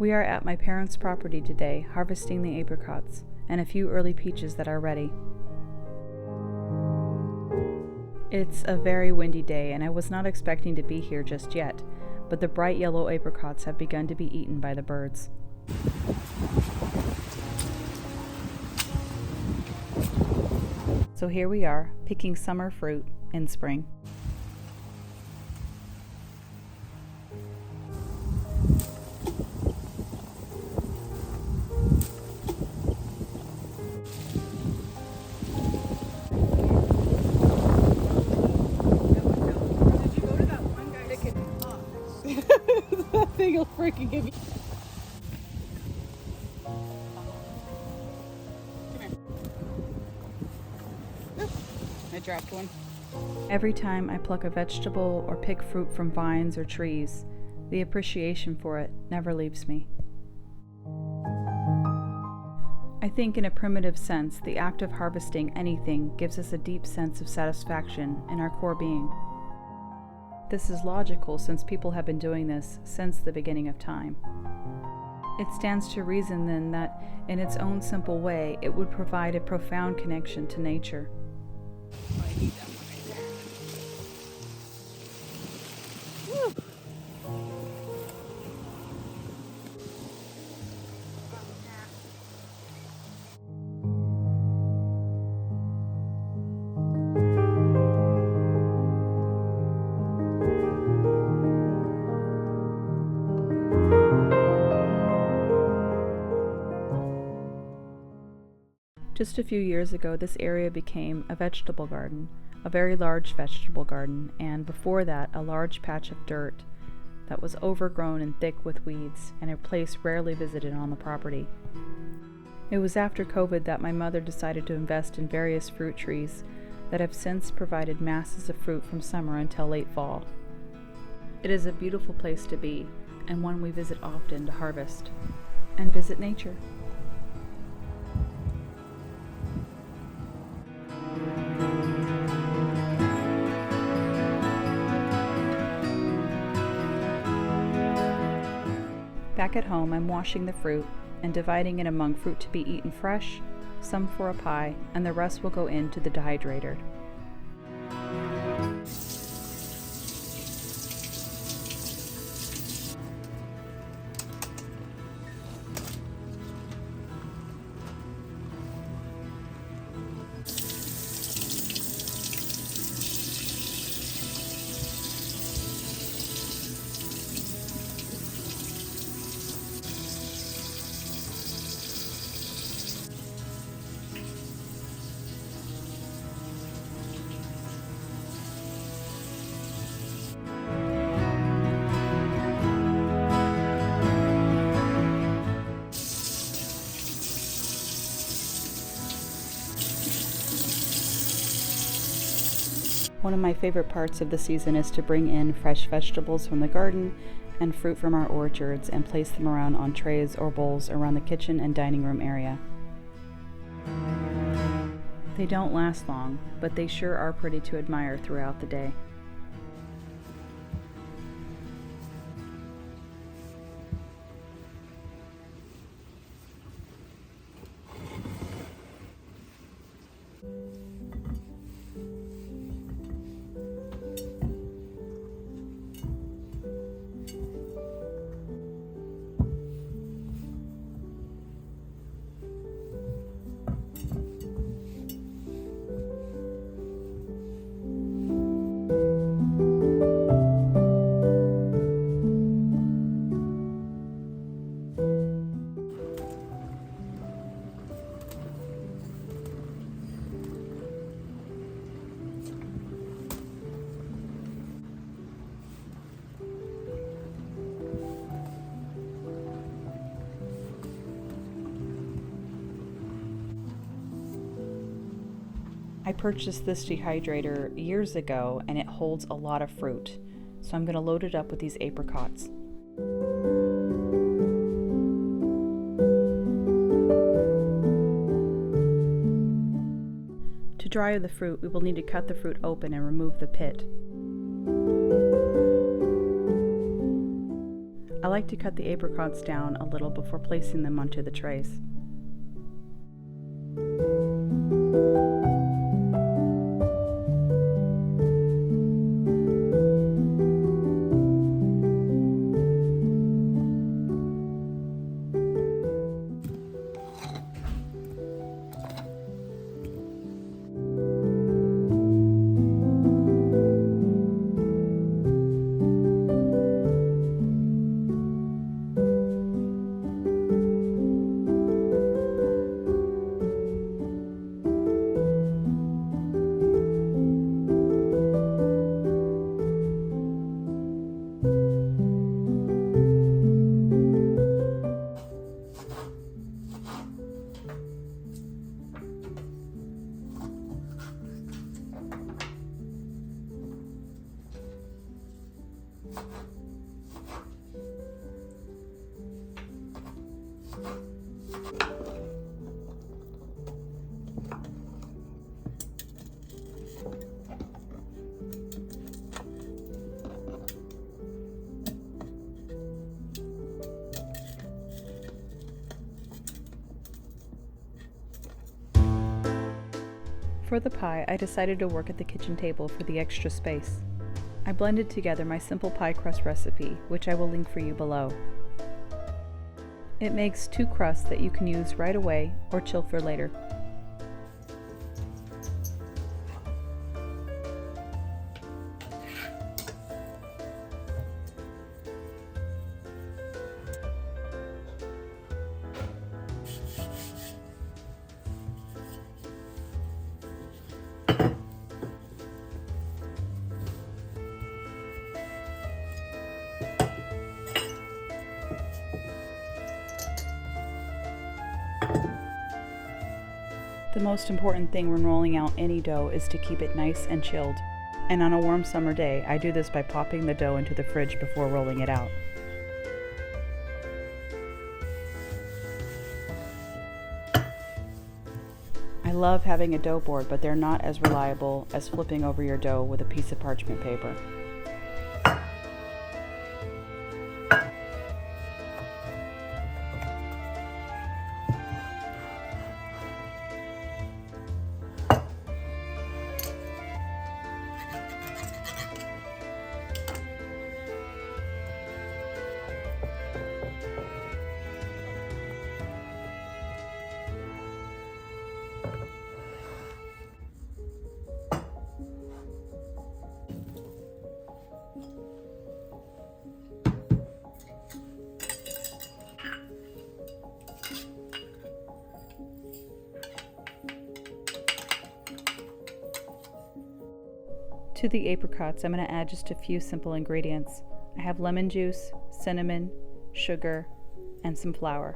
We are at my parents' property today, harvesting the apricots and a few early peaches that are ready. It's a very windy day, and I was not expecting to be here just yet, but the bright yellow apricots have begun to be eaten by the birds. So here we are, picking summer fruit in spring. That thing will freaking give you. Come here. Oop, I dropped one. Every time I pluck a vegetable or pick fruit from vines or trees, the appreciation for it never leaves me. I think in a primitive sense, the act of harvesting anything gives us a deep sense of satisfaction in our core being. This is logical since people have been doing this since the beginning of time. It stands to reason then that, in its own simple way, it would provide a profound connection to nature. I need that one right there. Woo. Just a few years ago, this area became a vegetable garden, a very large vegetable garden, and before that, a large patch of dirt that was overgrown and thick with weeds, and a place rarely visited on the property. It was after COVID that my mother decided to invest in various fruit trees that have since provided masses of fruit from summer until late fall. It is a beautiful place to be, and one we visit often to harvest and visit nature. Back at home, I'm washing the fruit and dividing it among fruit to be eaten fresh, some for a pie, and the rest will go into the dehydrator. One of my favorite parts of the season is to bring in fresh vegetables from the garden and fruit from our orchards and place them around on trays or bowls around the kitchen and dining room area. They don't last long, but they sure are pretty to admire throughout the day. I purchased this dehydrator years ago and it holds a lot of fruit, so I'm going to load it up with these apricots. To dry the fruit, we will need to cut the fruit open and remove the pit. I like to cut the apricots down a little before placing them onto the trays. For the pie, I decided to work at the kitchen table for the extra space. I blended together my simple pie crust recipe, which I will link for you below. It makes 2 crusts that you can use right away or chill for later. The most important thing when rolling out any dough is to keep it nice and chilled. And on a warm summer day, I do this by popping the dough into the fridge before rolling it out. I love having a dough board, but they're not as reliable as flipping over your dough with a piece of parchment paper. To the apricots, I'm going to add just a few simple ingredients. I have lemon juice, cinnamon, sugar, and some flour.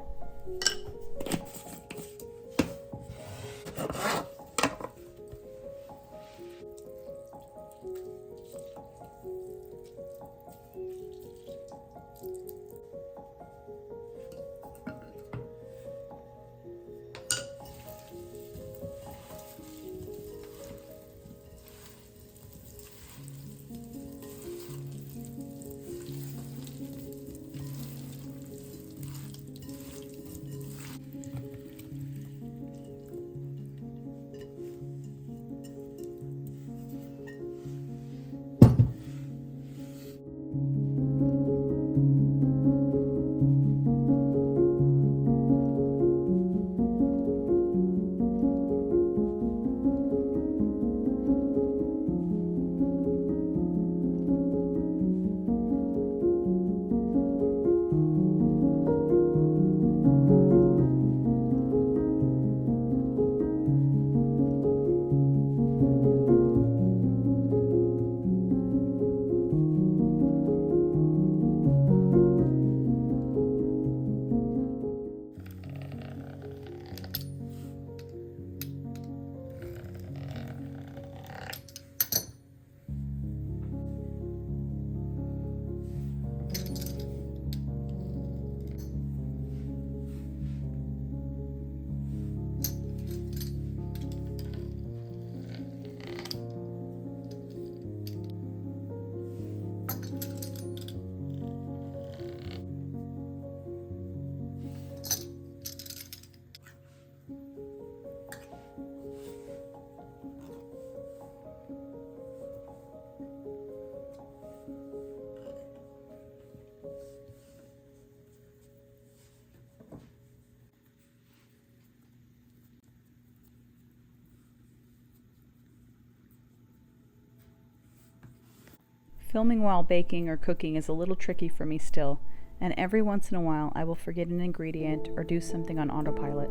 Filming while baking or cooking is a little tricky for me still, and every once in a while I will forget an ingredient or do something on autopilot.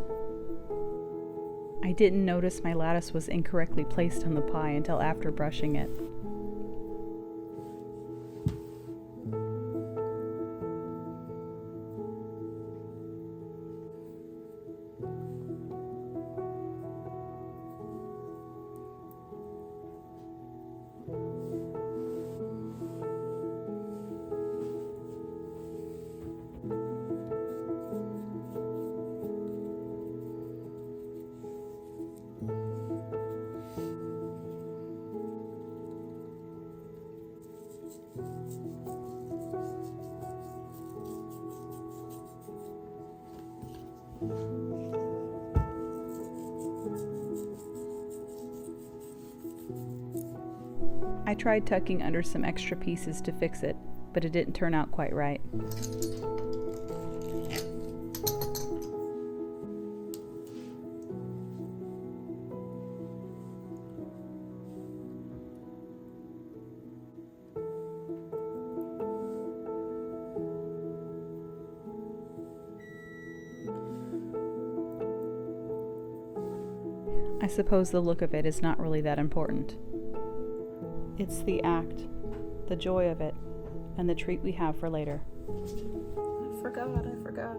I didn't notice my lattice was incorrectly placed on the pie until after brushing it. I tried tucking under some extra pieces to fix it, but it didn't turn out quite right. I suppose the look of it is not really that important. It's the act, the joy of it, and the treat we have for later. I forgot.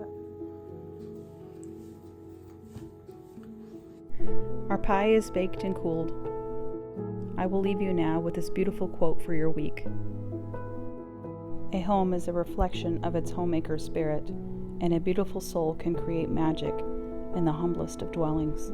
Our pie is baked and cooled. I will leave you now with this beautiful quote for your week. A home is a reflection of its homemaker's spirit, and a beautiful soul can create magic in the humblest of dwellings.